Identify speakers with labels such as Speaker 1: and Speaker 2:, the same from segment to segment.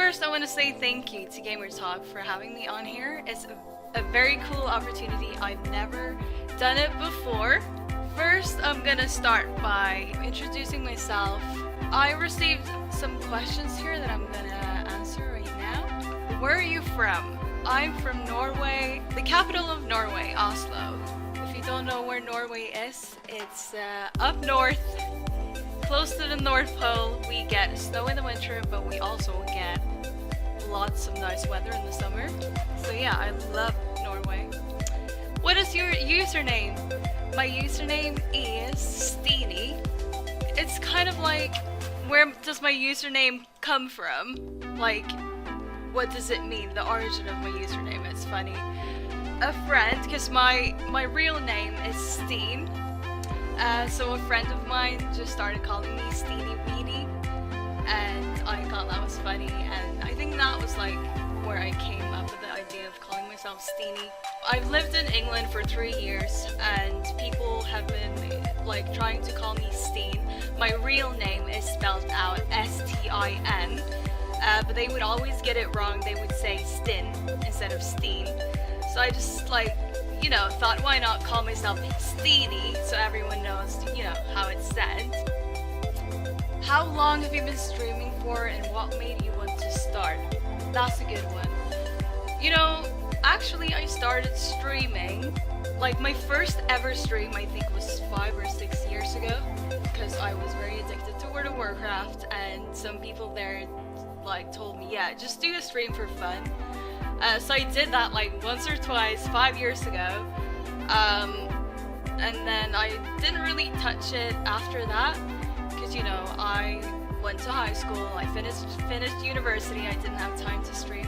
Speaker 1: first I want to say thank you to Gamrtalk for having me on here. It's a very cool opportunity. I've never done it before. First, I'm gonna start by introducing myself. I received some questions here that I'm gonna answer right now. Where are you from? I'm from Norway, the capital of Norway, Oslo. If you don't know where Norway is, it's up north, close to the North Pole. We get snow in the winter, but we also get lots of nice weather in the summer. So yeah, I love Norway. What is your username? My username is Steeny. It's kind of like, where does my username come from? Like, what does it mean? The origin of my username. It's funny. A friend, because my real name is Steen. So a friend of mine just started calling me Steeny Weenie, and I thought that was funny, and I think that was like where I came up with the idea of calling myself Steeny. I've lived in England for 3 years, and people have been like trying to call me Steen. My real name is spelled out S-T-I-N, but they would always get it wrong. They would say Stin instead of Steen. So I just like, you know, thought why not call myself Steeny so everyone knows, you know, how it's said. How long have you been streaming for, and what made you want to start? That's a good one. You know, actually I started streaming, like my first ever stream I think was 5 or 6 years ago, because I was very addicted to World of Warcraft, and some people there like told me, yeah, just do a stream for fun. So I did that like once or twice 5 years ago, and then I didn't really touch it after that, because you know, I went to high school, I finished university, I didn't have time to stream.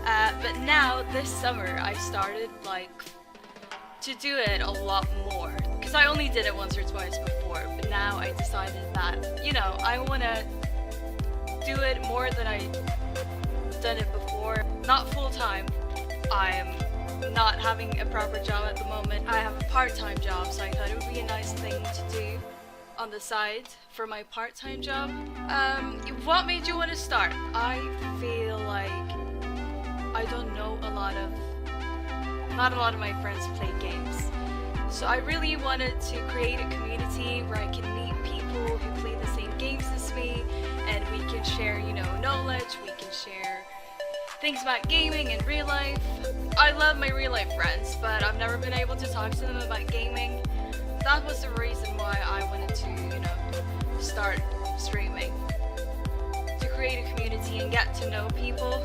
Speaker 1: But now this summer I started like to do it a lot more, because I only did it once or twice before, but now I decided that, you know, I want to do it more than I done it before. Not full time. I'm not having a proper job at the moment. I have a part-time job, so I thought it would be a nice thing to do on the side for my part-time job. What made you want to start? I feel like I don't know not a lot of my friends play games. So I really wanted to create a community where I can meet people who play the same games as me, and we can share, you know, knowledge, we can share things about gaming in real life. I love my real life friends, but I've never been able to talk to them about gaming. That was the reason why I wanted to, you know, start streaming. To create a community and get to know people,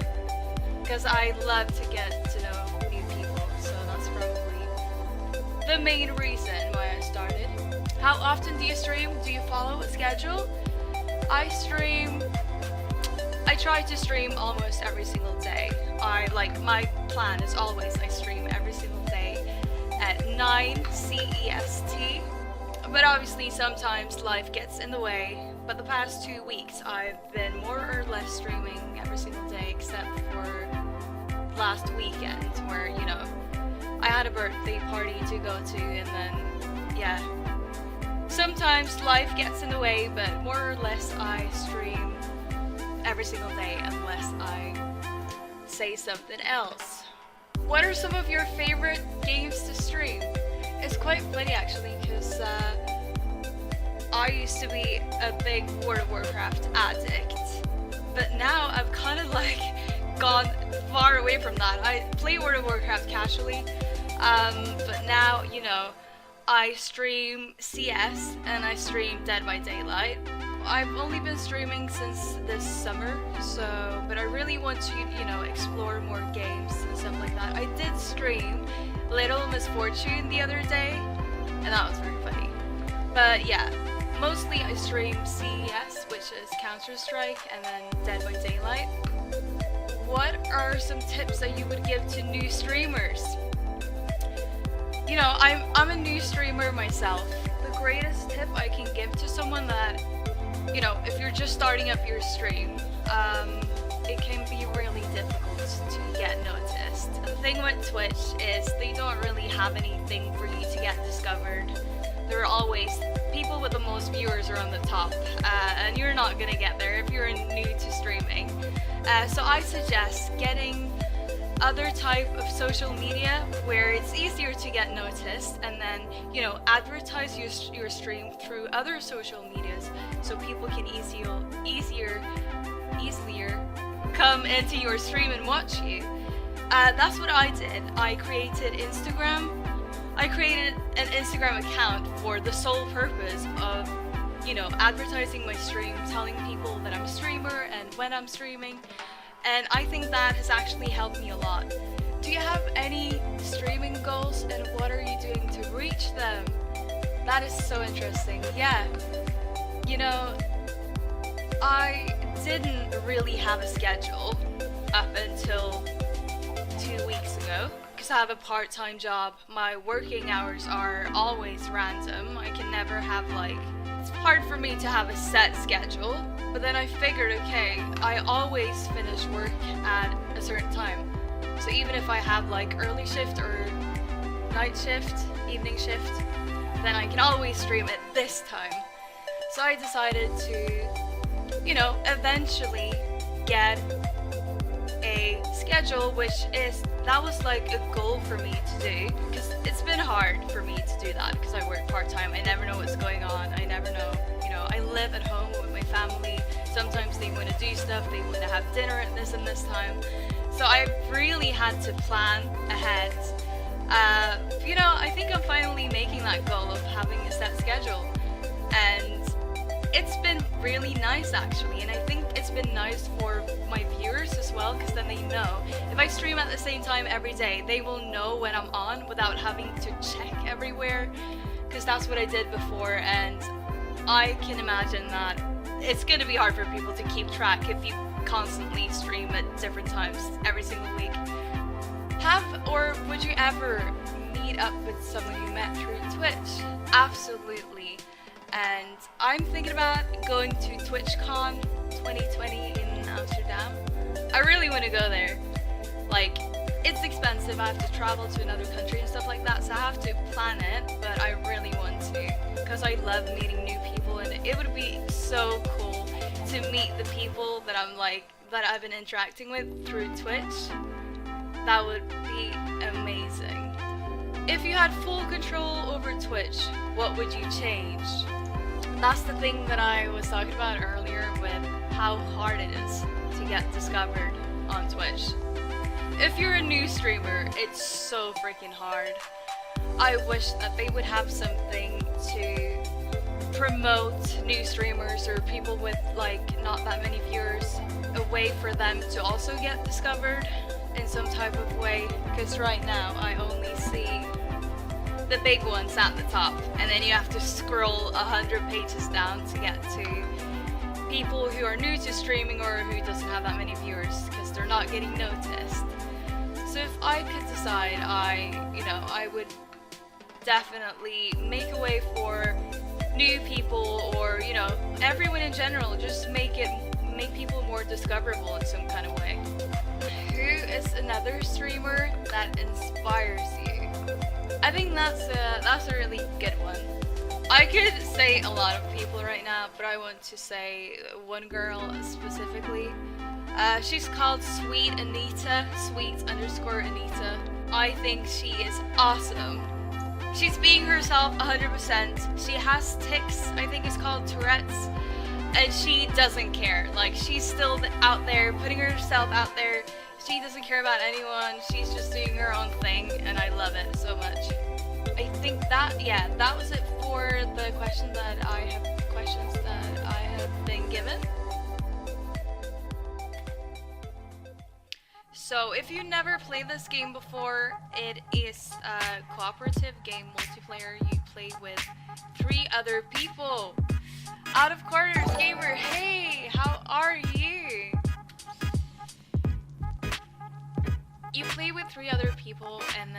Speaker 1: because I love to get to know new people, so that's probably the main reason why I started. How often do you stream? Do you follow a schedule? I try to stream almost every single day. My plan is always I stream every single day at 9 CEST. But obviously sometimes life gets in the way. But the past 2 weeks I've been more or less streaming every single day, except for last weekend where, you know, I had a birthday party to go to, and then, yeah. Sometimes life gets in the way, but more or less I stream every single day unless I say something else. What are some of your favorite games to stream? It's quite funny actually, because I used to be a big World of Warcraft addict, but now I've kind of like gone far away from that. I play World of Warcraft casually, but now, you know, I stream CS and I stream Dead by Daylight. I've only been streaming since this summer, but I really want to, you know, explore more games and stuff like that. I did stream Little Misfortune the other day, and that was very funny. But yeah, mostly I stream CES, which is Counter-Strike, and then Dead by Daylight. What are some tips that you would give to new streamers? You know, I'm a new streamer myself. The greatest tip I can give to someone that, you know, if you're just starting up your stream, it can be really difficult to get noticed. The thing with Twitch is they don't really have anything for you to get discovered. There are always, people with the most viewers are on the top, and you're not gonna get there if you're new to streaming. So I suggest getting other type of social media where it's easier to get noticed, and then, you know, advertise your stream through other social medias so people can easier come into your stream and watch you. That's what I did. I created an Instagram account for the sole purpose of, you know, advertising my stream, telling people that I'm a streamer and when I'm streaming, and I think that has actually helped me a lot. Do you have any streaming goals, and what are you doing to reach them? That is so interesting. Yeah, you know, I didn't really have a schedule up until 2 weeks ago, because I have a part-time job. My working hours are always random. I can never have, like, it's hard for me to have a set schedule. But then I figured, okay, I always finish work at a certain time. So even if I have like early shift or night shift, evening shift, then I can always stream at this time. So I decided to, you know, eventually get a schedule, that was like a goal for me to do, because it's been hard for me to do that because I work part-time. I never know what's going on. I never know, you know, I live at home with my family. Sometimes they want to do stuff, they want to have dinner at this and this time. So I really had to plan ahead. You know, I think I'm finally making that goal of having a set schedule. And it's been really nice actually, and I think it's been nice for my viewers as well, because then they know if I stream at the same time every day, they will know when I'm on without having to check everywhere, because that's what I did before, and I can imagine that it's going to be hard for people to keep track if you constantly stream at different times every single week. Or would you ever meet up with someone you met through Twitch? Absolutely. And I'm thinking about going to Twitchcon 2020 in Amsterdam. I really want to go there. Like, it's expensive, I have to travel to another country and stuff like that, so I have to plan it, but I really want to, because I love meeting new people, and it would be so cool to meet the people that I've been interacting with through Twitch. That would be amazing. If you had full control over Twitch, what would you change? That's the thing that I was talking about earlier with how hard it is to get discovered on Twitch. If you're a new streamer, it's so freaking hard. I wish that they would have something to promote new streamers or people with like not that many viewers, a way for them to also get discovered in some type of way, because right now I only see the big ones at the top, and then you have to scroll 100 pages down to get to people who are new to streaming or who doesn't have that many viewers because they're not getting noticed. So if I could decide, I would definitely make a way for new people, or everyone in general, just make people more discoverable in some kind of way. Who is another streamer that inspires you? I think that's a really good one. I could say a lot of people right now, but I want to say one girl specifically. She's called Sweet Anita, Sweet_Anita. I think she is awesome. She's being herself 100%. She has tics, I think it's called Tourette's, and she doesn't care. Like, she's still out there, putting herself out there. She doesn't care about anyone. She's just doing her own thing, and I love it so much. I think that was it for the questions that I have been given. So if you never played this game before, it is a cooperative game, multiplayer. You play with 3 other people. Out of Quarters Gamer, hey, how are you? You play with 3 other people, and